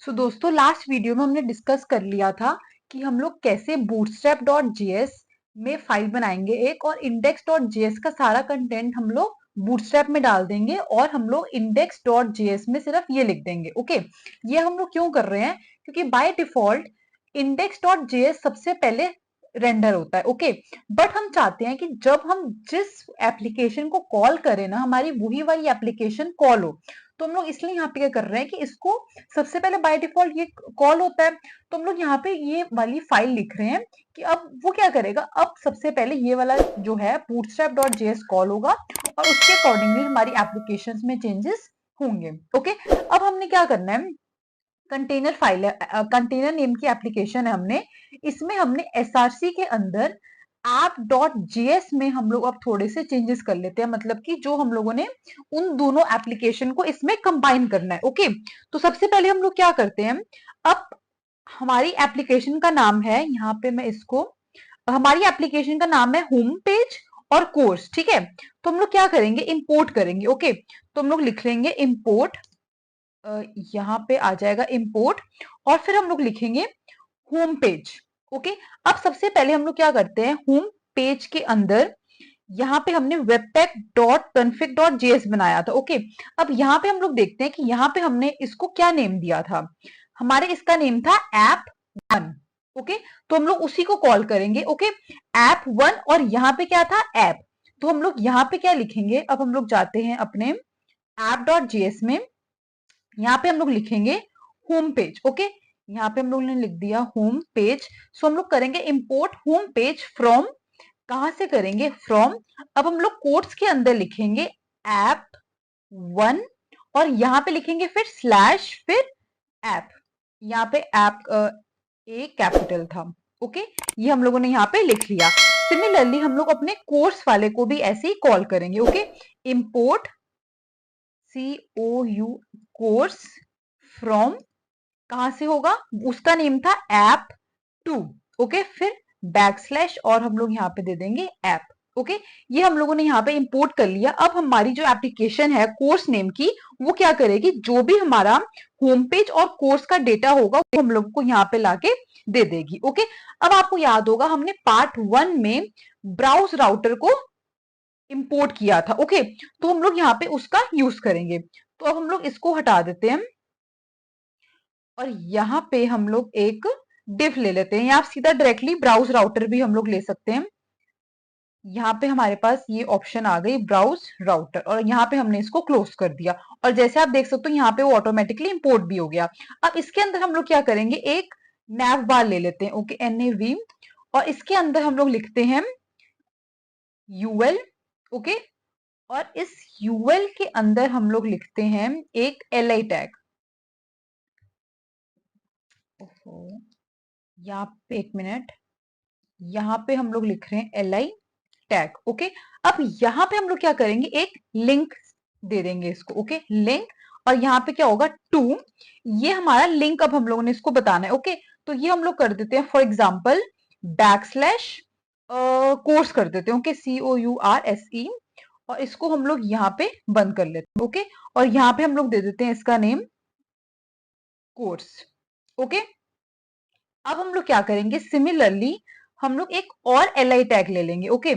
दोस्तों last video में हमने डिस्कस कर लिया था कि हम लोग कैसे bootstrap.js में फाइल बनाएंगे एक, और index.js का सारा कंटेंट हम लोग bootstrap में डाल देंगे और हम लोग index.js में सिर्फ ये लिख देंगे। ओके, ये हम लोग क्यों कर रहे हैं? क्योंकि बाय डिफॉल्ट index.js सबसे पहले रेंडर होता है। ओके, बट हम चाहते हैं कि जब हम जिस एप्लीकेशन को कॉल करें ना, हमारी वही वाली एप्लीकेशन कॉल हो। तो हम लोग इसलिए यहाँ पे क्या कर रहे हैं कि इसको सबसे पहले बाय डिफॉल्ट ये कॉल होता है, तो हम लोग यहाँ पे ये वाली फाइल लिख रहे हैं कि अब वो क्या करेगा। अब सबसे पहले ये वाला जो है bootstrap.js कॉल होगा और उसके अकॉर्डिंगली हमारी एप्लीकेशंस में चेंजेस होंगे। ओके, अब हमने क्या करना है, कंटेनर फाइल है, कंटेनर नेम की एप्लीकेशन है हमने, इसमें हमने एसआरसी के अंदर app.js में हम लोग अब थोड़े से चेंजेस कर लेते हैं, मतलब कि जो हम लोगों ने उन दोनों एप्लीकेशन को इसमें कंबाइन करना है। ओके, तो सबसे पहले हम लोग क्या करते हैं, अब हमारी एप्लीकेशन का नाम है, यहाँ पे मैं इसको, हमारी एप्लीकेशन का नाम है होम पेज और कोर्स। ठीक है, तो हम लोग क्या करेंगे, इंपोर्ट करेंगे। ओके, तो हम लोग लिख लेंगे इंपोर्ट, यहाँ पे आ जाएगा इंपोर्ट, और फिर हम लोग लिखेंगे होम पेज। ओके, अब सबसे पहले हम लोग क्या करते हैं, होम पेज के अंदर यहाँ पे हमने webpack.config.js बनाया था। ओके, अब यहाँ पे हम लोग देखते हैं कि यहाँ पे हमने इसको क्या नेम दिया था, हमारे इसका नेम था app1। ओके, तो हम लोग उसी को कॉल करेंगे। ओके, app1, और यहाँ पे क्या था, ऐप। तो हम लोग यहाँ पे क्या लिखेंगे, अब हम लोग जाते हैं अपने app.js में, यहाँ पे हम लोग लिखेंगे होम पेज। ओके, यहाँ पे हम लोग ने लिख दिया होम पेज। सो हम लोग करेंगे इंपोर्ट होम पेज फ्रॉम, कहां से करेंगे, फ्रॉम। अब हम लोग कोट्स के अंदर लिखेंगे app1, और यहाँ पे लिखेंगे फिर स्लैश, फिर ऐप। यहाँ पे ऐप ए कैपिटल था। ओके, ये हम लोगों ने यहाँ पे लिख लिया। सिमिलरली हम लोग अपने कोर्स वाले को भी ऐसे ही कॉल करेंगे। ओके, इंपोर्ट कोर्स फ्रॉम, कहां से होगा, उसका नेम था ऐप2। ओके, फिर बैकस्लैश, और हम लोग यहाँ पे दे देंगे ऐप। ओके, ये हम लोगों ने यहाँ पे इंपोर्ट कर लिया। अब हमारी जो एप्लीकेशन है कोर्स नेम की, वो क्या करेगी, जो भी हमारा होम पेज और कोर्स का डेटा होगा वो हम लोगों को यहाँ पे लाके दे देगी। ओके, अब आपको याद होगा हमने पार्ट 1 में ब्राउज राउटर को इंपोर्ट किया था। ओके, तो हम लोग यहाँ पे उसका यूज करेंगे। तो अब हम लोग इसको हटा देते हैं, और यहाँ पे हम लोग एक डिव ले लेते हैं, या आप सीधा डायरेक्टली ब्राउज राउटर भी हम लोग ले सकते हैं। यहाँ पे हमारे पास ये ऑप्शन आ गई ब्राउज राउटर, और यहाँ पे हमने इसको क्लोज कर दिया, और जैसे आप देख सकते हो यहाँ पे वो ऑटोमेटिकली इंपोर्ट भी हो गया। अब इसके अंदर हम लोग क्या करेंगे, एक nav बार ले लेते हैं। ओके, NAV, और इसके अंदर हम लोग लिखते हैं UL। ओके, और इस UL के अंदर हम लोग लिखते हैं एक LI टैग। यहाँ पे एक मिनट, यहाँ पे हम लोग लिख रहे हैं LI टैग। ओके, अब यहाँ पे हम लोग क्या करेंगे, एक लिंक दे देंगे इसको। ओके, लिंक, और यहाँ पे क्या होगा, टू, ये हमारा लिंक अब हम लोगों ने इसको बताना है। ओके, तो ये हम लोग कर देते हैं फॉर एग्जाम्पल बैकस्लैश कोर्स कर देते हैं। ओके, COURSE, और इसको हम लोग यहाँ पे बंद कर लेते हैं। ओके, और यहाँ पे हम लोग दे देते हैं इसका नेम कोर्स। ओके, अब हम लोग क्या करेंगे, सिमिलरली हम लोग एक और LI टैग ले लेंगे। ओके,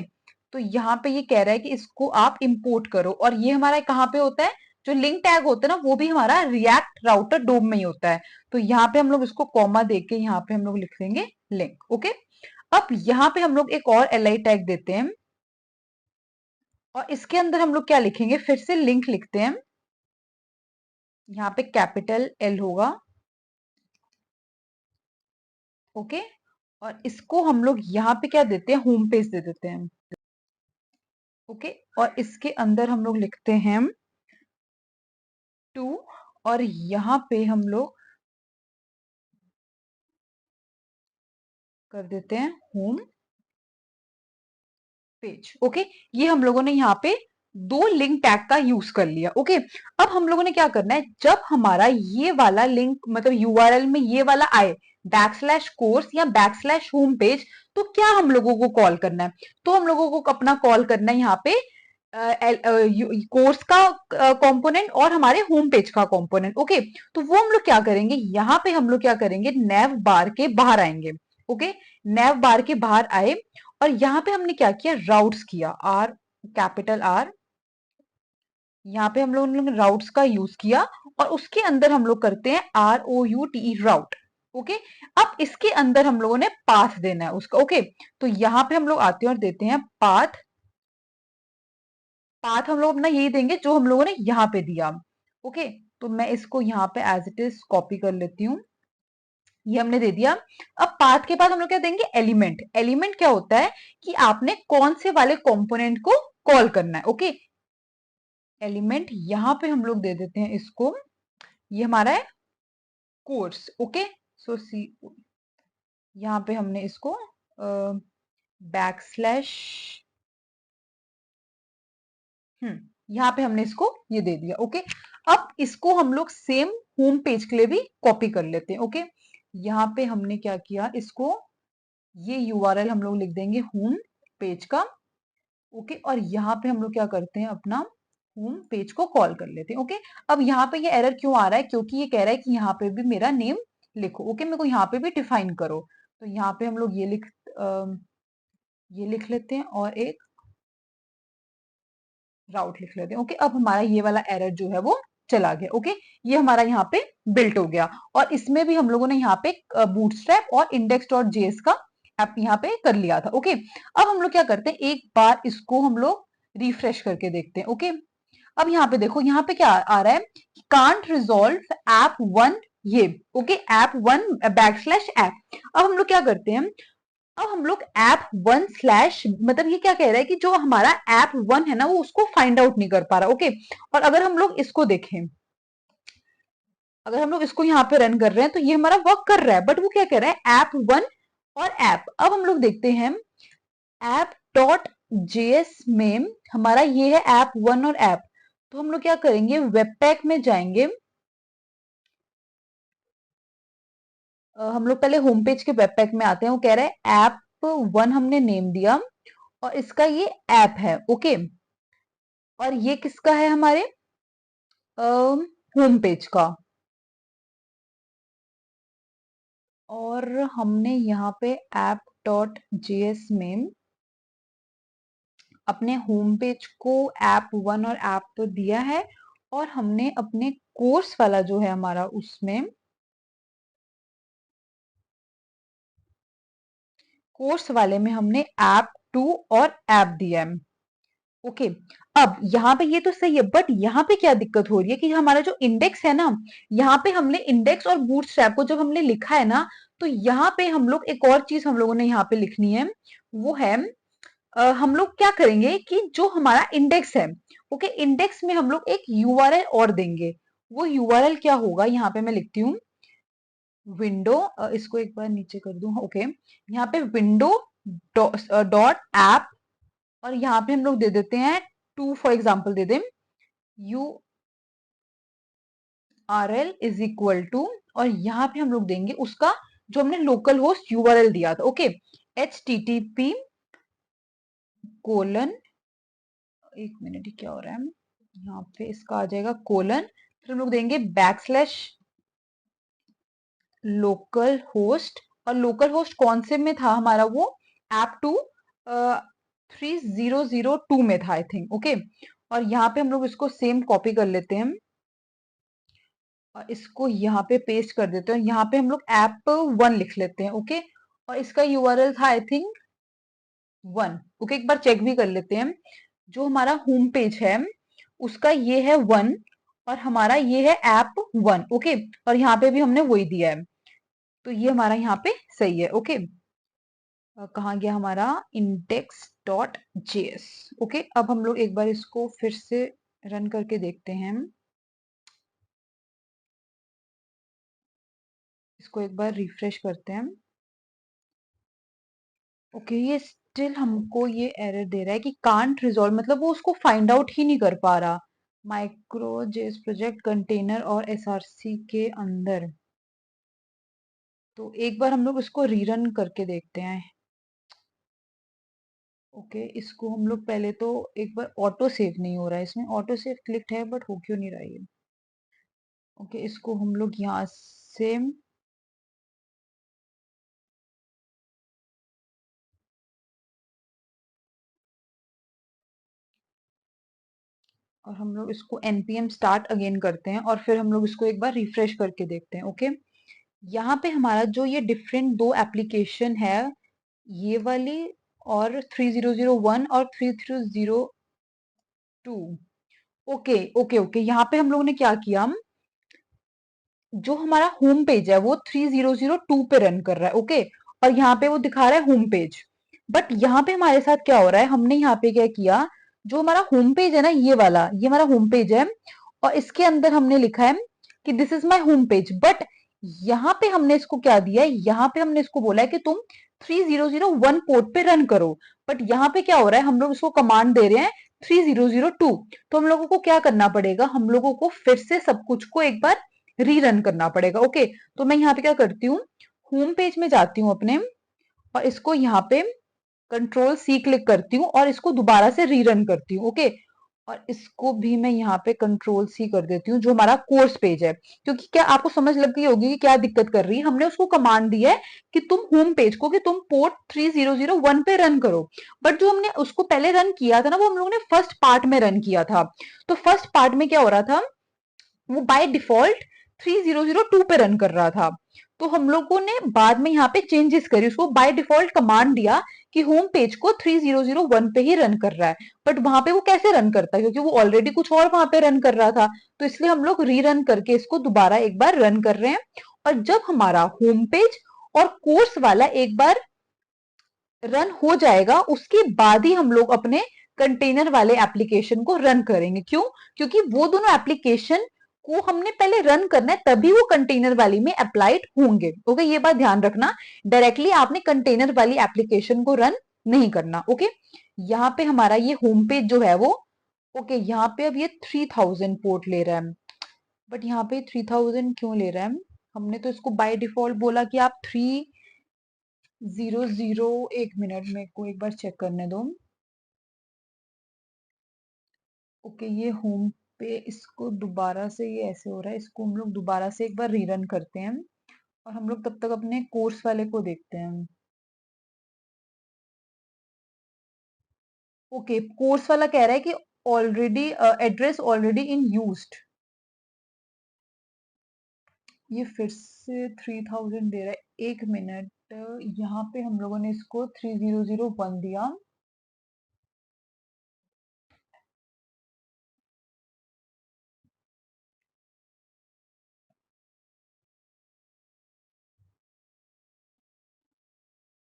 तो यहाँ पे ये कह रहा है कि इसको आप इंपोर्ट करो, और ये हमारा कहाँ पे होता है, जो लिंक टैग होता है ना, वो भी हमारा रिएक्ट राउटर डोम में ही होता है। तो यहाँ पे हम लोग इसको कॉमा देके यहाँ पे हम लोग लिख देंगे लिंक। ओके, अब यहाँ पे हम लोग एक और LI टैग देते हैं, और इसके अंदर हम लोग क्या लिखेंगे, फिर से लिंक लिखते हैं। यहाँ पे कैपिटल L होगा। ओके, और इसको हम लोग यहाँ पे क्या देते हैं, होम पेज दे देते हैं। ओके, और इसके अंदर हम लोग लिखते हैं 2, और यहाँ पे हम लोग कर देते हैं होम पेज। ओके, ये हम लोगों ने यहाँ पे दो लिंक टैग का यूज कर लिया। ओके, अब हम लोगों ने क्या करना है, जब हमारा ये वाला लिंक मतलब URL में ये वाला आए, बैकस्लैश कोर्स या बैकस्लैश होम पेज, तो क्या हम लोगों को कॉल करना है, तो हम लोगों को अपना कॉल करना है यहाँ पे कोर्स का कंपोनेंट और हमारे होम पेज का कंपोनेंट। ओके, तो वो हम लोग क्या करेंगे, यहाँ पे हम लोग क्या करेंगे, नेव बार के बाहर आएंगे। ओके, नेव बार के बाहर आए और यहाँ पे हमने क्या किया, राउट्स किया, आर, कैपिटल आर, यहाँ पे हम लोग ने राउट्स का यूज किया और उसके अंदर हम लोग करते हैं ROUTE, राउट। ओके, अब इसके अंदर हम लोगों ने पाथ देना है उसका। ओके, तो यहाँ पे हम लोग आते हैं और देते हैं पाथ। पाथ हम लोग अपना यही देंगे जो हम लोगों ने यहाँ पे दिया। ओके, तो मैं इसको यहाँ पे एज इट इज कॉपी कर लेती हूँ, ये हमने दे दिया। अब पाथ के बाद हम लोग क्या देंगे, एलिमेंट। एलिमेंट क्या होता है कि आपने कौन से वाले कंपोनेंट को कॉल करना है। ओके, एलिमेंट यहाँ पे हम लोग दे देते हैं इसको, ये हमारा है कोर्स। ओके, सो सी, यहाँ पे हमने इसको बैक स्लैश, यहाँ पे हमने इसको ये दे दिया। ओके, अब इसको हम लोग सेम होम पेज के लिए भी कॉपी कर लेते हैं। ओके, यहाँ पे हमने क्या किया, इसको ये यूआरएल हम लोग लिख देंगे होम पेज का। ओके, और यहाँ पे हम लोग क्या करते हैं, अपना होम पेज को कॉल कर लेते हैं। ओके, अब यहाँ पे ये एरर क्यों आ रहा है, क्योंकि ये कह रहा है कि यहाँ पे भी मेरा नेम लिखो। ओके, मेरे को यहाँ पे भी डिफाइन करो, तो यहाँ पे हम लोग ये लिख लेते हैं और एक राउट लिख लेते हैं। ओके, अब हमारा ये वाला एरर जो है वो चला गया। ओके, ये हमारा यहाँ पे बिल्ट हो गया और इसमें भी हम लोगों ने यहाँ पे बूटस्ट्रैप और index.js का ऐप यहाँ पे कर लिया था। ओके, अब हम लोग क्या करते हैं, एक बार इसको हम लोग रिफ्रेश करके देखते हैं। ओके, अब यहाँ पे देखो, यहाँ पे क्या आ रहा है, कांट रिजॉल्व ऐप वन, ये okay, app one back slash app. अब हम लोग क्या करते हैं, अब हम लोग ऐप वन स्लैश, मतलब ये क्या कह रहा है कि जो हमारा ऐप वन है ना, वो उसको फाइंड आउट नहीं कर पा रहा। ओके, और अगर हम लोग इसको देखें, अगर हम लोग इसको यहाँ पे रन कर रहे हैं तो ये हमारा वर्क कर रहा है, बट वो क्या कह रहा है, ऐप वन और ऐप। अब हम लोग देखते हैं ऐप डॉट जेएस में हमारा ये है ऐप वन और ऐप, तो हम लोग क्या करेंगे, वेब पैक में जाएंगे। हम लोग पहले होम पेज के वेब पैक में आते हैं, वो कह रहा है ऐप वन हमने नेम दिया और इसका ये ऐप है। ओके, और ये किसका है, हमारे होम पेज का। और हमने यहाँ पे ऐप डॉट जेएस में अपने होम पेज को ऐप वन और ऐप दिया है और हमने अपने कोर्स वाला जो है हमारा, उसमें कोर्स वाले में हमने ऐप टू और ऐप दिया है। ओके, अब यहाँ पे ये तो सही है, बट यहाँ पे क्या दिक्कत हो रही है कि हमारा जो इंडेक्स है ना, यहाँ पे हमने इंडेक्स और बूटस्ट्रैप को जब हमने लिखा है ना, तो यहाँ पे हम लोग एक और चीज हम लोगों ने यहाँ पे लिखनी है, वो है हम लोग क्या करेंगे कि जो हमारा इंडेक्स है, ओके, इंडेक्स में हम लोग एक यूआरएल और देंगे। वो यूआरएल क्या होगा, यहाँ पे मैं लिखती हूँ विंडो, इसको एक बार नीचे कर दूं। ओके, यहाँ पे विंडो डॉट ऐप और यहाँ पे हम लोग दे देते हैं टू, फॉर एग्जाम्पल दे दें U R L is equal to, और यहाँ पे हम लोग देंगे उसका जो हमने लोकल होस्ट यूआरएल दिया था। ओके, HTTP कोलन, एक मिनट, क्या हो रहा है, यहाँ पे इसका आ जाएगा कोलन, फिर हम लोग देंगे बैक स्लैश लोकल होस्ट, और लोकल होस्ट कौन से में था हमारा, वो ऐप टू 3002 में था आई थिंक। ओके, और यहाँ पे हम लोग इसको सेम कॉपी कर लेते हैं और इसको यहाँ पे पेस्ट कर देते हैं, यहाँ पे हम लोग ऐप वन लिख लेते हैं। ओके, और इसका यूआरएल था आई थिंक वन। ओके, एक बार चेक भी कर लेते हैं, जो हमारा होम पेज है उसका ये है वन और हमारा ये है ऐप वन। ओके, और यहाँ पे भी हमने वही दिया है, तो ये हमारा यहाँ पे सही है। ओके, कहाँ गया हमारा इंडेक्स डॉट जेएस। ओके, अब हम लोग एक बार इसको फिर से रन करके देखते हैं, इसको एक बार रिफ्रेश करते हैं। ओके, ये स्टिल हमको ये एरर दे रहा है कि कांट रिजॉल्व, मतलब वो उसको फाइंड आउट ही नहीं कर पा रहा, माइक्रो जेएस प्रोजेक्ट कंटेनर और एसआरसी के अंदर। तो एक बार हम लोग इसको रीरन करके देखते हैं। ओके, इसको हम लोग पहले तो एक बार ऑटो सेव नहीं हो रहा है, इसमें ऑटो सेव क्लिक्ड है बट हो क्यों नहीं रहा है ये। ओके, इसको हम लोग यहाँ से और हम लोग इसको npm स्टार्ट अगेन करते हैं और फिर हम लोग इसको एक बार रिफ्रेश करके देखते हैं। ओके, यहाँ पे हमारा जो ये डिफरेंट दो एप्लीकेशन है, ये वाली और 3001 और 3302। ओके ओके ओके, यहाँ पे हम लोगों ने क्या किया, जो हमारा होम पेज है वो 3002 पे रन कर रहा है। ओके, और यहाँ पे वो दिखा रहा है होम पेज। बट यहाँ पे हमारे साथ क्या हो रहा है, हमने यहाँ पे क्या किया, जो हमारा होम पेज है ना, ये वाला, ये हमारा होम पेज है और इसके अंदर हमने लिखा है कि this is my home page. But यहाँ पे हमने इसको क्या दिया है, यहाँ पे हमने इसको बोला है कि तुम 3001 पोर्ट पे रन करो। बट यहाँ पे क्या हो रहा है, हम लोग इसको कमांड दे रहे हैं 3002। तो हम लोगों को क्या करना पड़ेगा, हम लोगों को फिर से सब कुछ को एक बार रीरन करना पड़ेगा। ओके, तो मैं यहाँ पे क्या करती हूँ, होम पेज में जाती हूँ अपने और इसको यहाँ पे कंट्रोल सी क्लिक करती हूँ और इसको दोबारा से रीरन करती हूँ। ओके, और इसको भी मैं यहाँ पे कंट्रोल सी कर देती हूँ, जो हमारा कोर्स पेज है। क्योंकि क्या आपको समझ लग गई होगी कि क्या दिक्कत कर रही है, हमने उसको कमांड दी है कि तुम होम पेज को कि तुम पोर्ट 3001 पे रन करो। बट जो हमने उसको पहले रन किया था ना, वो हम लोगों ने फर्स्ट पार्ट में रन किया था। तो फर्स्ट पार्ट में क्या हो रहा था, वो बाय डिफॉल्ट 3002 पे रन कर रहा था। तो हम लोगों ने बाद में यहाँ पे चेंजेस करी, उसको बाय डिफॉल्ट कमांड दिया कि होम पेज को 3001 पे ही रन कर रहा है। बट वहां पे वो कैसे रन करता है, क्योंकि वो ऑलरेडी कुछ और वहां पे रन कर रहा था। तो इसलिए हम लोग रीरन करके इसको दोबारा एक बार रन कर रहे हैं। और जब हमारा होम पेज और कोर्स वाला एक बार रन हो जाएगा, उसके बाद ही हम लोग अपने कंटेनर वाले एप्लीकेशन को रन करेंगे। क्यों, क्योंकि वो दोनों एप्लीकेशन को हमने पहले रन करना है, तभी वो कंटेनर वाली में अप्लाइड होंगे। ओके, ये बात ध्यान रखना, डायरेक्टली आपने कंटेनर वाली एप्लीकेशन को रन नहीं करना। ओके, यहाँ पे हमारा ये होम पेज जो है वो, ओके, यहाँ पे अब ये 3000 पोर्ट ले रहा है। बट यहाँ पे 3000 क्यों ले रहा है, हमने तो इसको बाय डिफॉल्ट बोला कि आप 300, एक मिनट में को एक बार चेक करने दो। ओके, ये होम पे, इसको दोबारा से, ये ऐसे हो रहा है, इसको हम लोग दोबारा से एक बार रीरन करते हैं और हम लोग तब तक अपने कोर्स वाले को देखते हैं। ओके, कोर्स वाला कह रहा है कि already address already in used. ये फिर से 3000 दे रहा है, एक मिनट। यहाँ पे हम लोगों ने इसको 3001 दिया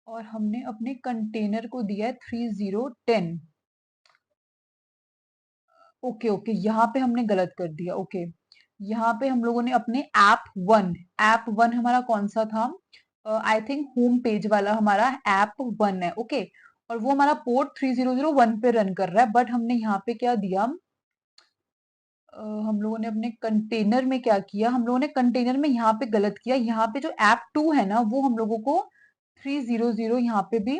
और हमने अपने कंटेनर को दिया है 3010। ओके ओके, यहाँ पे हमने गलत कर दिया। ओके, यहाँ पे हम लोगों ने अपने ऐप वन हमारा कौन सा था, आई थिंक होम पेज वाला हमारा ऐप वन है। ओके, और वो हमारा पोर्ट 3001 पे रन कर रहा है। बट हमने यहाँ पे क्या दिया, हम लोगों ने अपने कंटेनर में क्या किया, हम लोगों ने कंटेनर में यहाँ पे गलत किया। यहाँ पे जो ऐप टू है ना, वो हम लोगों को 300 यहाँ पे भी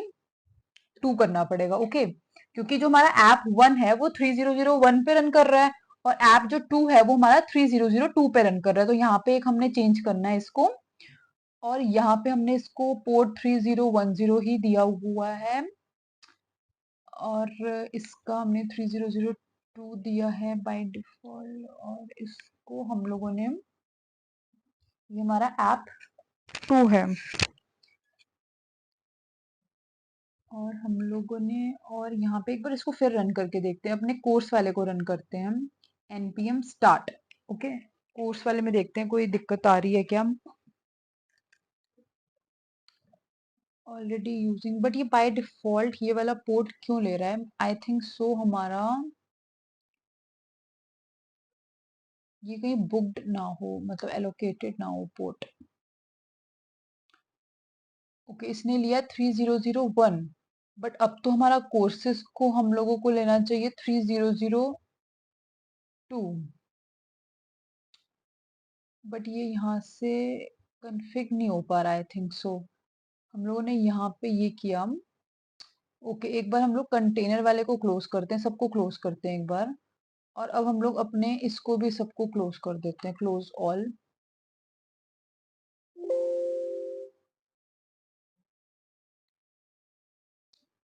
टू करना पड़ेगा। ओके, क्योंकि जो हमारा ऐप वन है वो 3001 पे रन कर रहा है और ऐप जो टू है वो हमारा 3002 पे रन कर रहा है। तो यहाँ पे एक हमने चेंज करना है इसको और यहाँ पे हमने इसको पोर्ट 3010 ही दिया हुआ है और इसका हमने 3002 दिया है बाय डिफॉल्ट। और इसको हम लोगों ने, ये हमारा ऐप टू है और हम लोगों ने, और यहाँ पे एक बार इसको फिर रन करके देखते हैं, अपने कोर्स वाले को रन करते हैं, npm स्टार्ट। ओके, कोर्स वाले में देखते हैं कोई दिक्कत आ रही है क्या। ऑलरेडी यूजिंग, बट ये बाय डिफॉल्ट ये वाला पोर्ट क्यों ले रहा है, आई थिंक सो हमारा ये कहीं बुक्ड ना हो, मतलब एलोकेटेड ना हो पोर्ट। ओके, इसने लिया 3001। बट अब तो हमारा कोर्सेज को हम लोगों को लेना चाहिए 3002। बट ये यहाँ से कन्फिग नहीं हो पा रहा, आई थिंक सो हम लोगों ने यहाँ पे ये किया, ओके, एक बार हम लोग कंटेनर वाले को क्लोज करते हैं, सबको क्लोज करते हैं एक बार। और अब हम लोग अपने इसको भी सबको क्लोज कर देते हैं, क्लोज ऑल।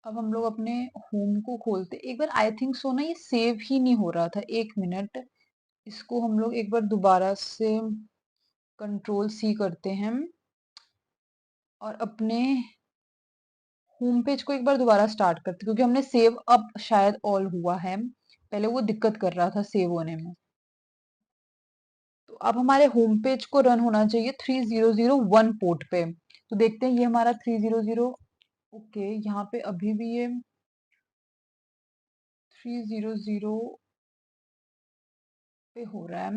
अब हम लोग अपने होम को खोलते एक बार। आई थिंक सो ना, ये सेव ही नहीं हो रहा था, 1 मिनट। इसको हम लोग एक बार दोबारा से कंट्रोल सी करते हैं और अपने होम पेज को एक बार दोबारा स्टार्ट करते हैं, क्योंकि हमने सेव अब शायद ऑल हुआ है, पहले वो दिक्कत कर रहा था सेव होने में। तो अब हमारे होम पेज को रन होना चाहिए 3001 पोर्ट पे। तो देखते हैं ये हमारा 300। ओके, यहाँ पे अभी भी ये 300 पे हो रहा है।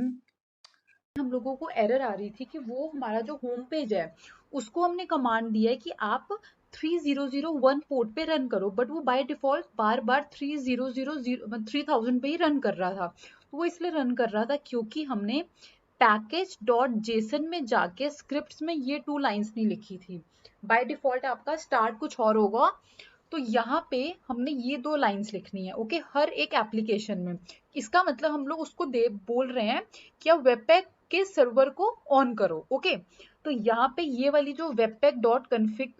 हम लोगों को एरर आ रही थी कि वो हमारा जो होम पेज है उसको हमने कमांड दिया है कि आप 3001 पोर्ट पे रन करो, बट वो बाय डिफॉल्ट बार बार 3000 पे ही रन कर रहा था। तो वो इसलिए रन कर रहा था क्योंकि हमने पैकेज डॉट जेसन में जाके स्क्रिप्ट्स में ये 2 लाइंस नहीं लिखी थी। बाय डिफॉल्ट आपका स्टार्ट कुछ और होगा, तो यहाँ पे हमने ये 2 लाइंस लिखनी है। ओके, हर एक एप्लीकेशन में। इसका मतलब हम लोग उसको दे बोल रहे हैं कि आप वेबपैक के सर्वर को ऑन करो। ओके, तो यहाँ पे ये वाली जो webpack dot config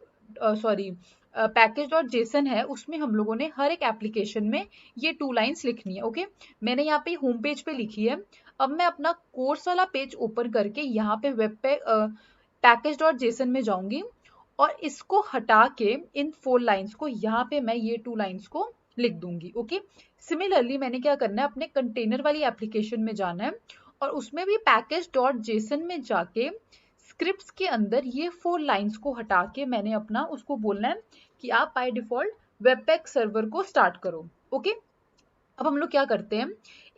sorry package dot JSON है, उसमें हम लोगों ने हर एक एप्लीकेशन में ये 2 लाइंस लिखनी है। ओके, मैंने यहाँ पे होम पेज पे लिखी है। अब मैं अपना कोर्स वाला पेज ओपन करके यहाँ पे वेबपैक पैकेज डॉट जेसन में जाऊंगी और इसको हटा के इन 4 लाइंस को यहाँ पे मैं ये 2 लाइंस को लिख दूंगी। ओके, सिमिलरली मैंने क्या करना है, अपने कंटेनर वाली एप्लीकेशन में जाना है और उसमें भी पैकेज डॉट जेसन में जाके स्क्रिप्ट्स के अंदर ये 4 लाइंस को हटा के मैंने अपना उसको बोलना है कि आप बाय डिफॉल्ट वेबपैक सर्वर को स्टार्ट करो। ओके, अब हम लोग क्या करते हैं,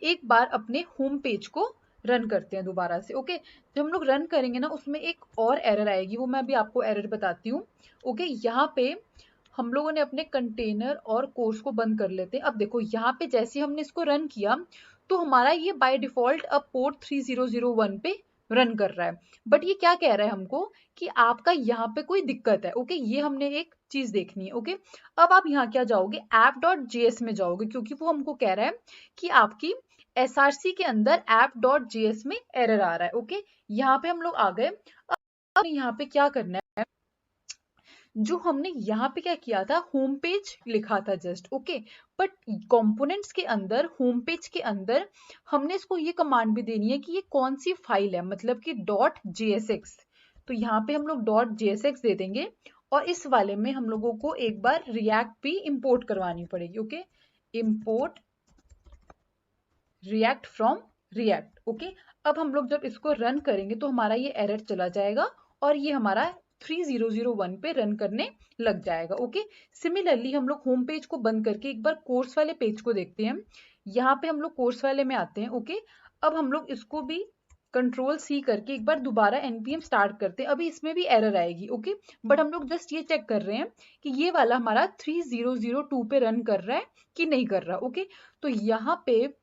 एक बार अपने होम पेज को रन करते हैं दोबारा से। ओके, जब हम लोग रन करेंगे ना, उसमें एक और एरर आएगी, वो मैं अभी आपको एरर बताती हूँ। ओके, यहाँ पे हम लोगों ने अपने कंटेनर और कोर्स को बंद कर लेते हैं। अब देखो यहाँ पे जैसे हमने इसको रन किया तो हमारा ये बाय डिफॉल्ट अब पोर्ट 3001 पे रन कर रहा है। बट ये क्या कह रहा है हमको कि आपका यहाँ पे कोई दिक्कत है। ओके, ये हमने एक चीज देखनी है। ओके, अब आप यहाँ क्या जाओगे, ऐप डॉट जेएस में जाओगे, क्योंकि वो हमको कह रहा है कि आपकी एसआरसी के अंदर ऐप डॉट जेएस में एरर आ रहा है। ओके, यहाँ पे हम लोग आ गए। अब यहाँ पे क्या करना है, जो हमने यहाँ पे क्या किया था, होम पेज लिखा था जस्ट। ओके, बट कंपोनेंट्स के अंदर, होम पेज के अंदर हमने इसको ये कमांड भी देनी है कि ये कौन सी फाइल है, मतलब कि डॉट जेएसएक्स। तो यहाँ पे हम लोग डॉट जेएसएक्स दे देंगे और इस वाले में हम लोगों को एक बार रिएक्ट भी इंपोर्ट करवानी पड़ेगी। Okay, import react from react. Okay, अब हम लोग जब इसको रन करेंगे तो हमारा ये एरर चला जाएगा और ये हमारा 3001 पे रन करने लग जाएगा। ओके, सिमिलरली हम लोग होम पेज को बंद करके एक बार कोर्स वाले पेज को देखते हैं। यहाँ पे हम लोग कोर्स वाले में आते हैं। ओके, अब हम लोग इसको भी कंट्रोल सी करके एक बार दोबारा npm स्टार्ट करते हैं। अभी इसमें भी एरर आएगी। ओके, बट हम लोग जस्ट ये चेक कर रहे हैं कि ये वाला हमारा 3002 पे रन कर रहा है कि नहीं कर रहा। ओके, तो यहाँ पे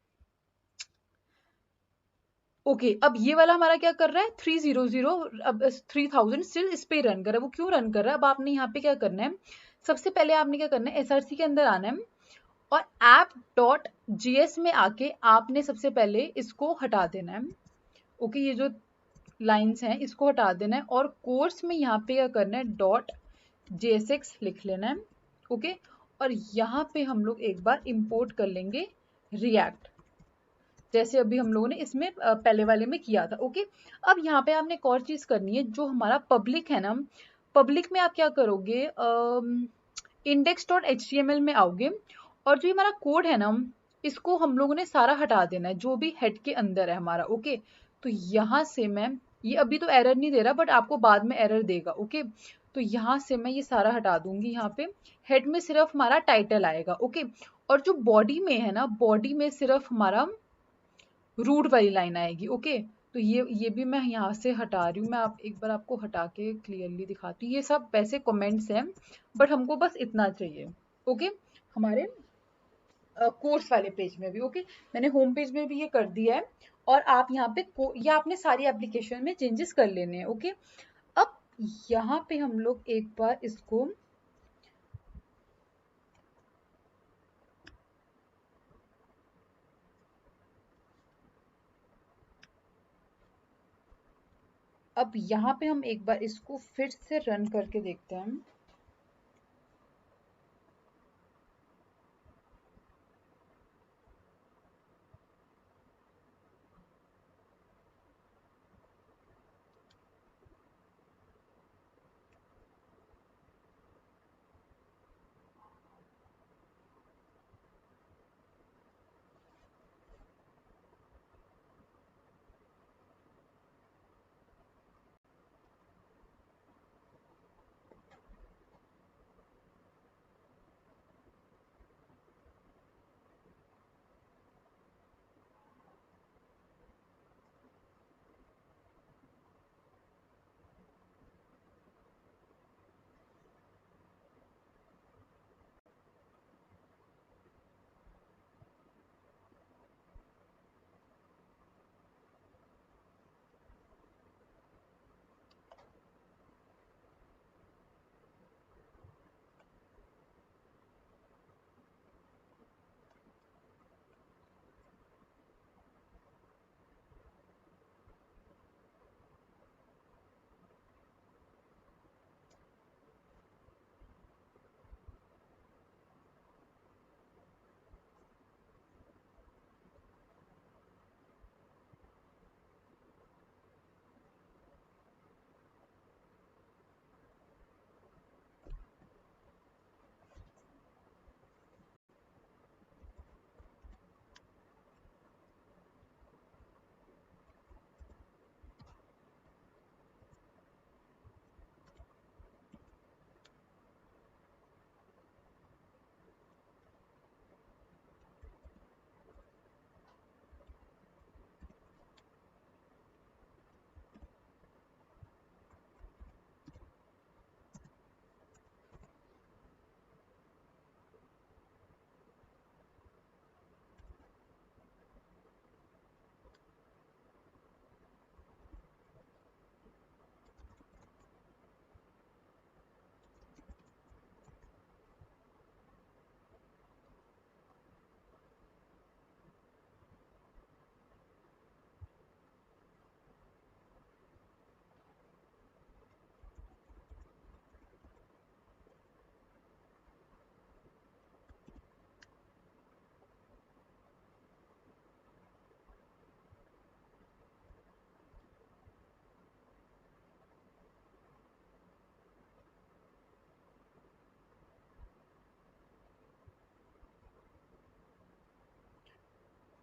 ओके, अब ये वाला हमारा क्या कर रहा है, 300, अब 3000 स्टिल इस पे रन कर रहा है। वो क्यों रन कर रहा है, अब आपने यहाँ पे क्या करना है, सबसे पहले आपने क्या करना है, एसआरसी के अंदर आना है और ऐप डॉट जीएस में आके आपने सबसे पहले इसको हटा देना है। ओके, ये जो लाइंस हैं इसको हटा देना है और कोर्स में यहाँ पे क्या करना है, डॉट जेएसएक्स लिख लेना है। ओके, और यहाँ पे हम लोग एक बार इंपोर्ट कर लेंगे रिएक्ट, जैसे अभी हम लोगों ने इसमें पहले वाले में किया था। ओके, अब यहाँ पे आपने एक और चीज करनी है, जो हमारा पब्लिक है ना, पब्लिक में आप क्या करोगे, इंडेक्स डॉट एचटीएमएल में आओगे और जो हमारा कोड है ना, इसको हम लोगों ने सारा हटा देना है, जो भी हेड के अंदर है हमारा। ओके, तो यहाँ से मैं, ये अभी तो एरर नहीं दे रहा बट आपको बाद में एरर देगा। ओके, तो यहाँ से मैं ये सारा हटा दूंगी। यहाँ पे हेड में सिर्फ हमारा टाइटल आएगा। ओके, और जो बॉडी में है ना, बॉडी में सिर्फ हमारा रूट वाली लाइन आएगी। ओके, तो ये भी मैं यहाँ से हटा रही हूँ। मैं आप एक बार आपको हटा के क्लियरली दिखाती हूँ। ये सब वैसे कमेंट्स हैं बट हमको बस इतना चाहिए। ओके, हमारे कोर्स वाले पेज में भी। ओके, मैंने होम पेज में भी ये कर दिया है और आप यहाँ पे ये आपने सारी एप्लीकेशन में चेंजेस कर लेने हैं। ओके, अब यहाँ पे हम लोग एक बार इसको अब यहाँ पे हम एक बार इसको फिर से रन करके देखते हैं।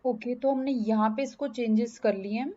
ओके, तो हमने यहाँ पे इसको चेंजेस कर लिए हैं।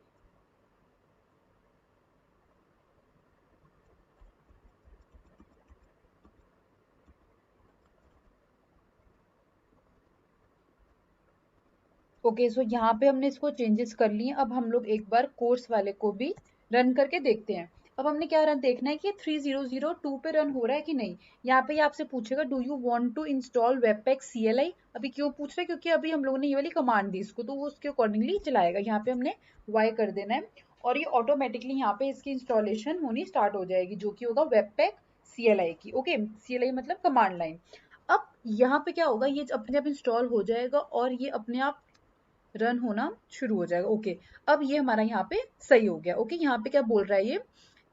ओके, सो यहाँ पे हमने इसको चेंजेस कर लिए। अब हम लोग एक बार कोर्स वाले को भी रन करके देखते हैं। अब हमने क्या रन देखना है कि 3002 पे रन हो रहा है कि नहीं। यहाँ पे ये आपसे पूछेगा do you want to install webpack CLI। अभी क्यों पूछ रहा है, क्योंकि अभी हम लोगों ने ये वाली कमांड दी इसको, तो वो उसके अकॉर्डिंगली चलाएगा। यहाँ पे हमने वाई कर देना है और ये ऑटोमेटिकली यहाँ पे इसकी इंस्टॉलेशन होनी स्टार्ट हो जाएगी, जो कि होगा वेबपैक CLI की। ओके, CLI मतलब कमांड लाइन। अब यहाँ पे क्या होगा, ये अपने आप इंस्टॉल हो जाएगा और ये अपने आप रन होना शुरू हो जाएगा। ओके, अब ये हमारा यहाँ पे सही हो गया। ओके, यहाँ पे क्या बोल रहा है ये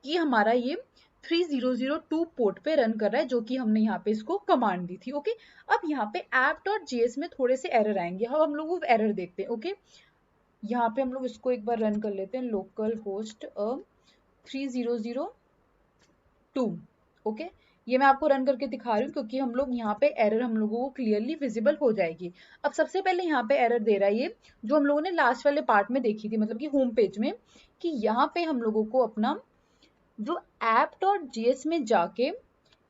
कि हमारा ये 3002 पोर्ट पे रन कर रहा है, जो कि हमने यहाँ पे इसको कमांड दी थी। ओके, अब यहाँ पे app.js में थोड़े से एरर आएंगे। अब हम लोग वो एरर देखते हैं। ओके, यहाँ पे हम लोग इसको एक बार रन कर लेते हैं, लोकल होस्ट 3002। ओके, ये मैं आपको रन करके दिखा रही हूँ क्योंकि हम लोग यहाँ पे एरर हम लोगों को क्लियरली विजिबल हो जाएगी। अब सबसे पहले यहाँ पे एरर दे रहा है ये, जो हम लोगों ने लास्ट वाले पार्ट में देखी थी, मतलब कि होम पेज में, कि यहाँ पे हम लोगों को अपना जो app.js में जाके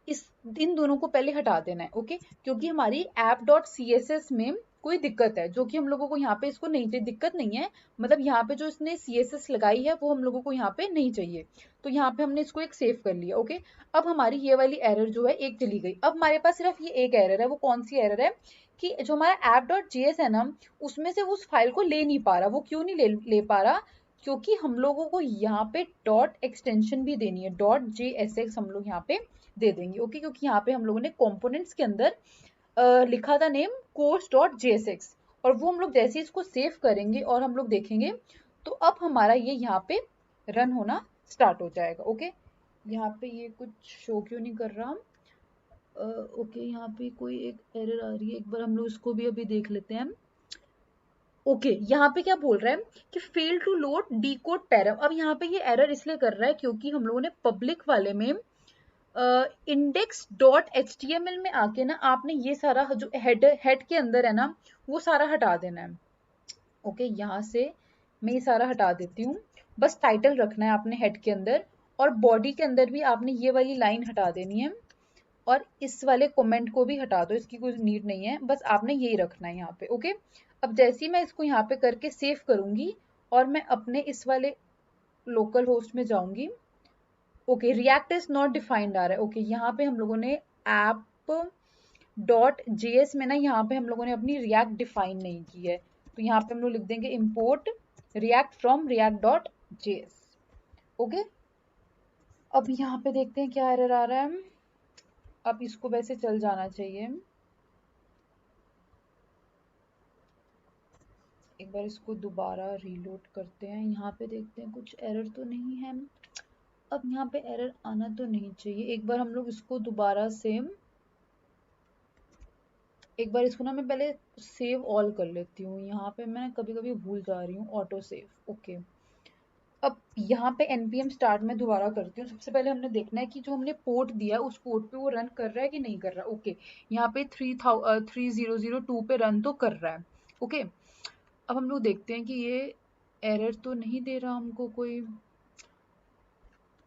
इस इन दोनों को पहले हटा देना है। ओके, क्योंकि हमारी app.css में कोई दिक्कत है, जो कि हम लोगों को यहाँ पे इसको नहीं चाहिए। दिक्कत नहीं है, मतलब यहाँ पे जो इसने CSS लगाई है वो हम लोगों को यहाँ पे नहीं चाहिए। तो यहाँ पे हमने इसको एक सेव कर लिया। ओके, अब हमारी ये वाली एरर जो है एक चली गई। अब हमारे पास सिर्फ ये एक एरर है। वो कौन सी एरर है कि जो हमारा app.js है ना, उसमें से उस फाइल को ले नहीं पा रहा। वो क्यों नहीं ले पा रहा, क्योंकि हम लोगों को यहाँ पे डॉट एक्सटेंशन भी देनी है। .jsx हम लोग यहाँ पे दे देंगे। ओके, क्योंकि यहाँ पे हम लोगों ने कंपोनेंट्स के अंदर लिखा था नेम course.jsx, और वो हम लोग जैसे ही इसको सेव करेंगे और हम लोग देखेंगे, तो अब हमारा ये यहाँ पे रन होना स्टार्ट हो जाएगा। ओके, यहाँ पे ये कुछ शो क्यों नहीं कर रहा? ओके, यहाँ पे कोई एक एरर आ रही है, एक बार हम लोग इसको भी अभी देख लेते हैं। ओके, यहाँ पे क्या बोल रहा है कि fail to load the code param. अब यहाँ पे ये एरर इसलिए कर रहा है क्योंकि हम लोगों ने पब्लिक वाले में index dot H T M L में आके ना आपने ये सारा जो हेड हेड के अंदर है ना वो सारा हटा देना है। ओके, यहाँ से मैं ये सारा हटा देती हूँ। बस टाइटल रखना है आपने हेड के अंदर, और बॉडी के अंदर भी आपने ये वाली लाइन हटा देनी है, और इस वाले कमेंट को भी हटा दो, इसकी कोई नीड नहीं है, बस आपने यही रखना है यहाँ पे। ओके, अब जैसे ही मैं इसको यहाँ पे करके सेव करूंगी और मैं अपने इस वाले लोकल होस्ट में जाऊंगी। Okay, react is not defined आ रहा है। ओके, यहाँ पे हम लोगों ने ऐप डॉट जेएस में ना यहाँ पे हम लोगों ने अपनी रिएक्ट डिफाइन नहीं की है, तो यहाँ पे हम लोग लिख देंगे import react from react dot JS. Okay, अब यहाँ पे देखते हैं क्या एरर आ रहा है। अब इसको वैसे चल जाना चाहिए। एक बार इसको दोबारा रीलोड करते हैं, यहाँ पे देखते हैं कुछ एरर तो नहीं है। अब यहाँ पे एरर आना तो नहीं चाहिए। एक बार हम लोग इसको दोबारा से, एक बार इसको ना मैं पहले सेव ऑल कर लेती हूँ। यहाँ पे मैं कभी कभी भूल जा रही हूँ ऑटो सेव। ओके, अब यहाँ पे npm स्टार्ट में दोबारा करती हूँ। सबसे पहले हमने देखना है कि जो हमने पोर्ट दिया उस पोर्ट पे वो रन कर रहा है कि नहीं कर रहा। ओके, यहाँ पे 3002 पे रन तो कर रहा है। ओके, अब हम लोग देखते हैं कि ये एरर तो नहीं दे रहा हमको कोई।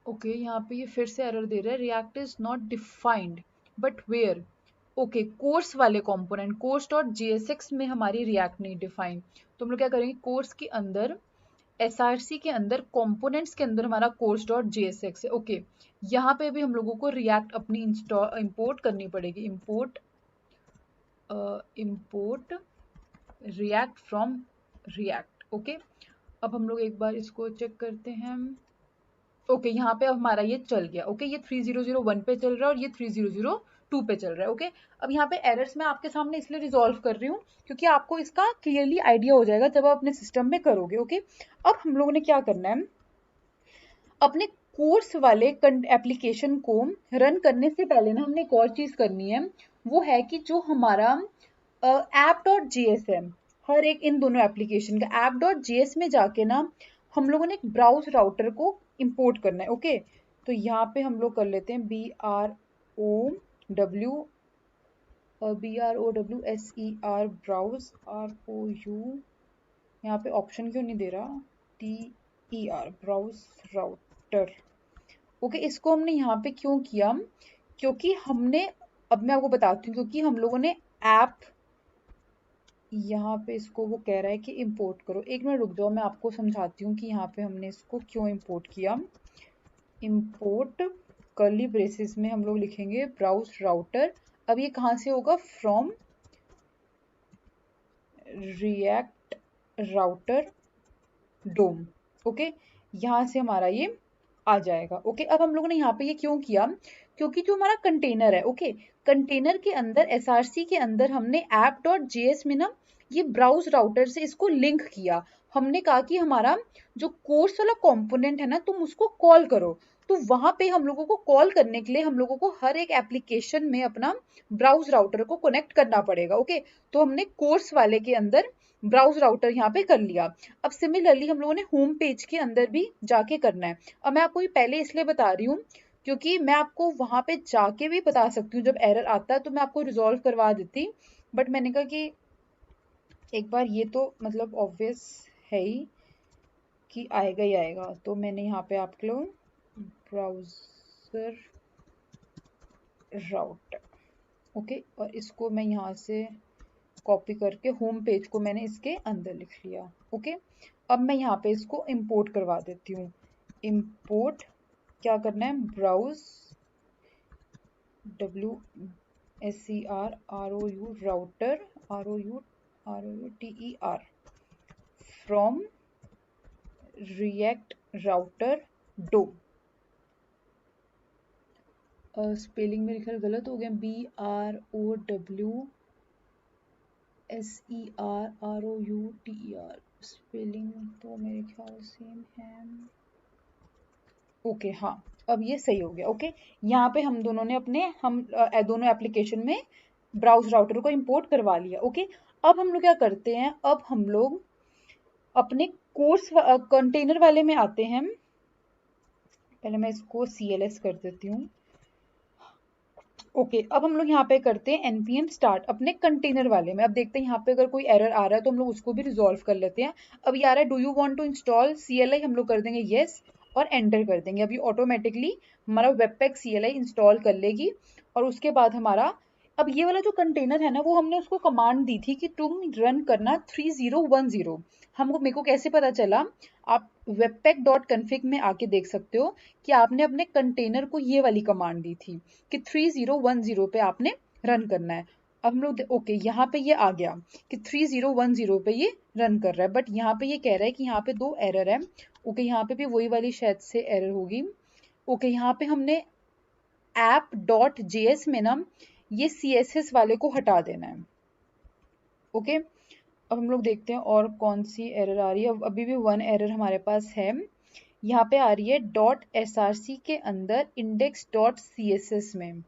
ओके, यहाँ पे ये फिर से एरर दे रहा है, react is not defined but where. Okay, course वाले कंपोनेंट कोर्स डॉट jsx में हमारी रिएक्ट नहीं डिफाइन, तो हम लोग क्या करेंगे, कोर्स के अंदर एसआरसी के अंदर कंपोनेंट्स के अंदर हमारा कोर्स डॉट jsx है। ओके, यहाँ पे भी हम लोगों को रिएक्ट अपनी इंपोर्ट करनी पड़ेगी। Import react from react. Okay, अब हम लोग एक बार इसको चेक करते हैं। ओके, यहाँ पे अब हमारा ये चल गया। ओके, ये 3001 पे चल रहा है और ये 3002 पे चल रहा है। ओके, अब यहाँ पे एरर्स मैं आपके सामने इसलिए रिजॉल्व कर रही हूँ क्योंकि आपको इसका क्लियरली आइडिया हो जाएगा जब आप अपने सिस्टम में करोगे। ओके, अब हम लोगों ने क्या करना है, अपने कोर्स वाले एप्लीकेशन को रन करने से पहले ना हमने एक और चीज करनी है, वो है कि जो हमारा ऐप डॉट जी एस है, हर एक इन दोनों एप्लीकेशन का ऐप डॉट जी एस में जाके ना हम लोगों ने एक ब्राउज राउटर को इंपोर्ट करना है। ओके, तो यहाँ पे हम लोग कर लेते हैं BROWSER ब्राउज ROU, यहाँ पे ऑप्शन क्यों नहीं दे रहा, TER ब्राउज राउटर। ओके, इसको हमने यहाँ पे क्यों किया, क्योंकि हमने, अब मैं आपको बताती हूँ, क्योंकि हम लोगों ने ऐप, यहाँ पे इसको वो कह रहा है कि इंपोर्ट करो। एक मिनट रुक जाओ, मैं आपको समझाती हूँ कि यहाँ पे हमने इसको क्यों इंपोर्ट किया। इंपोर्ट कर्ली ब्रेसेस में हम लोग लिखेंगे ब्राउज राउटर। अब ये कहाँ से होगा, from react router DOM. Okay, यहाँ से हमारा ये आ जाएगा। ओके, अब हम लोगों ने यहाँ पे ये क्यों किया, क्योंकि जो हमारा कंटेनर है, ओके, कंटेनर के अंदर एसआरसी के अंदर हमने ऐप डॉट जेएस में ना ये ब्राउज राउटर से इसको लिंक किया। हमने कहा कि हमारा जो कोर्स वाला कंपोनेंट है ना तुम उसको कॉल करो, तो वहां पे हम लोगों को कॉल करने के लिए हम लोगों को हर एक एप्लीकेशन में अपना ब्राउज राउटर को कनेक्ट करना पड़ेगा। ओके, तो हमने कोर्स वाले के अंदर ब्राउज राउटर यहाँ पे कर लिया। अब सिमिलरली हम लोगों ने होम पेज के अंदर भी जाके करना है। अब मैं आपको ये पहले इसलिए बता रही हूँ क्योंकि मैं आपको वहां पे जाके भी बता सकती हूँ, जब एरर आता है तो मैं आपको रिजॉल्व करवा देती, बट मैंने कहा कि एक बार ये तो मतलब ऑब्वियस है ही कि आएगा ही आएगा, तो मैंने यहाँ पे आपके लिए ब्राउजर राउटर, ओके, और इसको मैं यहाँ से कॉपी करके होम पेज को मैंने इसके अंदर लिख लिया। ओके, अब मैं यहाँ पे इसको इंपोर्ट करवा देती हूँ। इंपोर्ट क्या करना है, browse WSER router ROUTER from react router DOM. Spelling मेरे ख्याल गलत हो गया, BROWSER ROUTER, स्पेलिंग तो मेरे ख्याल सेम है। ओके हाँ, अब ये सही हो गया। ओके, यहाँ पे हम दोनों ने दोनों एप्लीकेशन में ब्राउज राउटर को इंपोर्ट करवा लिया। ओके, अब हम लोग क्या करते हैं, अब हम लोग अपने कोर्स कंटेनर वाले में आते हैं। पहले मैं इसको CLS कर देती हूँ। ओके, अब हम लोग यहाँ पे करते हैं npm start अपने कंटेनर वाले में। अब देखते हैं यहाँ पे अगर कोई एरर आ रहा है तो हम लोग उसको भी रिजॉल्व कर लेते हैं। अब ये आ रहा है, do you want to install CLI, हम लोग कर देंगे येस और एंटर कर देंगे। अभी ऑटोमेटिकली हमारा वेबपैक CLI इंस्टॉल कर लेगी। और उसके बाद हमारा, अब ये वाला जो कंटेनर है ना, वो हमने उसको कमांड दी थी कि तुम रन करना 3010। हमको मेरे को कैसे पता चला, आप webpack.config में आके देख सकते हो कि आपने अपने कंटेनर को ये वाली कमांड दी थी कि 3010 पे आपने रन करना है। अब हम लोग ओके, यहाँ पे ये आ गया कि 3010 पे ये रन कर रहा है, बट यहाँ पे ये कह रहा है कि यहाँ पे 2 एरर है। ओके, यहाँ पे भी वही वाली शायद से एरर होगी। ओके, यहाँ पे हमने app.js में ना ये CSS वाले को हटा देना है। ओके, अब हम लोग देखते हैं और कौन सी एरर आ रही है। अभी भी 1 एरर हमारे पास है। यहाँ पे आ रही है .src के अंदर index.css में।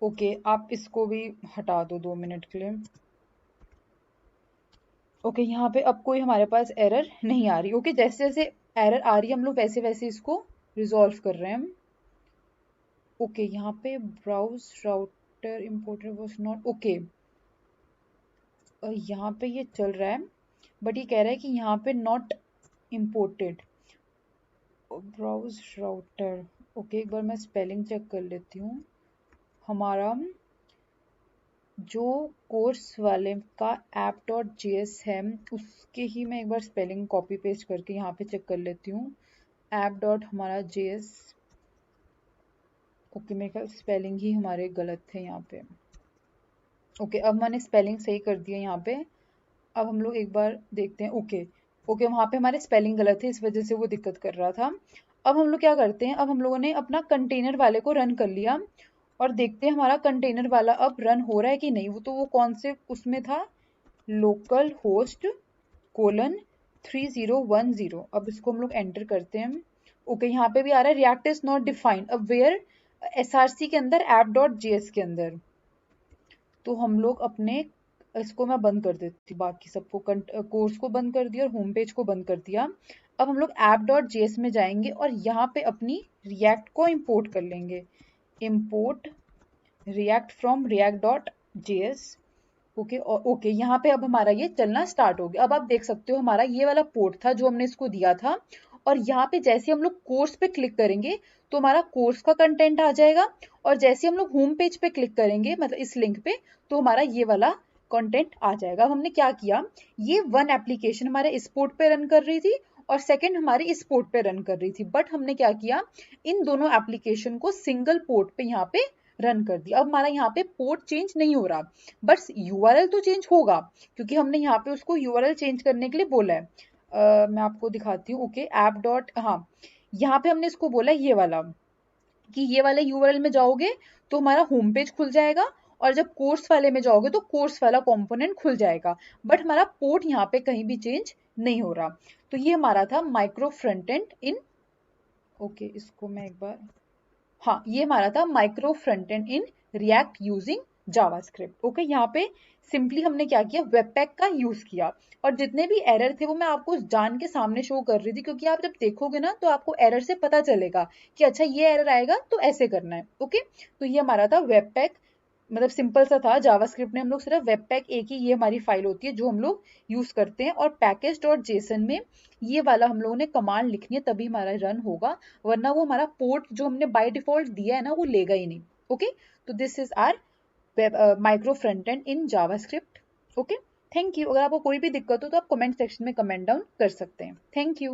ओके, आप इसको भी हटा दो 2 मिनट के लिए। ओके, यहाँ पे अब कोई हमारे पास एरर नहीं आ रही। ओके, जैसे जैसे एरर आ रही है हम लोग वैसे वैसे इसको रिजॉल्व कर रहे हैं। ओके, यहाँ पे browse router importer was not okay. यहाँ पे ये चल रहा है, बट ये कह रहा है कि यहाँ पे not imported browse router. Okay, एक बार मैं स्पेलिंग चेक कर लेती हूँ। हमारा जो कोर्स वाले का app.js है उसके ही मैं एक बार स्पेलिंग कॉपी पेस्ट करके यहाँ पे चेक कर लेती हूँ। app डॉट हमारा js। ओके, मेरे ख्याल स्पेलिंग ही हमारे गलत थे यहाँ पे। ओके, अब मैंने स्पेलिंग सही कर दिया यहाँ पे। अब हम लोग एक बार देखते हैं। ओके ओके, वहाँ पे हमारे स्पेलिंग गलत थे, इस वजह से वो दिक्कत कर रहा था। अब हम लोग क्या करते हैं, अब हम लोगों ने अपना कंटेनर वाले को रन कर लिया और देखते हैं हमारा कंटेनर वाला अब रन हो रहा है कि नहीं। वो कौन से उसमें था, लोकल होस्ट कोलन 3010। अब इसको हम लोग एंटर करते हैं। ओके, यहाँ पे भी आ रहा है रिएक्ट इज नॉट डिफाइंड अब वेयर SRC के अंदर app.js के अंदर। तो हम लोग अपने इसको मैं बंद कर देती हूँ, बाकी सबको कोर्स को बंद कर दिया और होम पेज को बंद कर दिया। अब हम लोग app.js में जाएंगे और यहाँ पे अपनी रिएक्ट को इंपोर्ट कर लेंगे। Import react from react.js। Okay okay, यहाँ पे अब हमारा ये चलना स्टार्ट हो गया। अब आप देख सकते हो हमारा ये वाला पोर्ट था जो हमने इसको दिया था, और यहाँ पे जैसे हम लोग कोर्स पे क्लिक करेंगे तो हमारा कोर्स का कंटेंट आ जाएगा, और जैसे हम लोग होम पेज पे क्लिक करेंगे मतलब इस लिंक पे, तो हमारा ये वाला कंटेंट आ जाएगा। अब हमने क्या किया, ये 1 एप्लीकेशन हमारे इस पोर्ट पे रन कर रही थी और सेकंड हमारी इस पोर्ट पे रन कर रही थी, बट हमने क्या किया, इन दोनों एप्लीकेशन को सिंगल पोर्ट पे यहाँ पे रन कर दिया। अब हमारा यहाँ पे पोर्ट चेंज नहीं हो रहा, बस यूआरएल तो चेंज होगा क्योंकि हमने यहाँ पे उसको यूआरएल चेंज करने के लिए बोला है। मैं आपको दिखाती हूँ। ओके, ऐप डॉट, हाँ, यहाँ पे हमने इसको बोला ये वाला कि ये वाले यूआरएल में जाओगे तो हमारा होम पेज खुल जाएगा, और जब कोर्स वाले में जाओगे तो कोर्स वाला कंपोनेंट खुल जाएगा, बट हमारा पोर्ट यहाँ पे कहीं भी चेंज नहीं हो रहा। तो ये हमारा था माइक्रो फ्रंट एंड इन, ओके इसको मैं एक बार, हाँ, ये हमारा था micro front end in React using JavaScript. Okay, यहाँ पे सिंपली हमने क्या किया, वेबपैक का यूज किया, और जितने भी एरर थे वो मैं आपको जान के सामने शो कर रही थी, क्योंकि आप जब देखोगे ना तो आपको एरर से पता चलेगा कि अच्छा ये एरर आएगा तो ऐसे करना है। ओके, तो ये हमारा था वेबपैक, मतलब सिंपल सा था। जावास्क्रिप्ट में हम लोग सिर्फ वेबपैक एक ही, ये हमारी फाइल होती है जो हम लोग यूज करते हैं, और पैकेज डॉट जेसन में ये वाला हम लोगों ने कमांड लिखनी है तभी हमारा रन होगा, वरना वो हमारा पोर्ट जो हमने बाय डिफॉल्ट दिया है ना वो लेगा ही नहीं। ओके, तो this is our micro front end in JavaScript. Okay, thank you. अगर आपको कोई भी दिक्कत हो तो आप कमेंट सेक्शन में कमेंट डाउन कर सकते हैं। Thank you.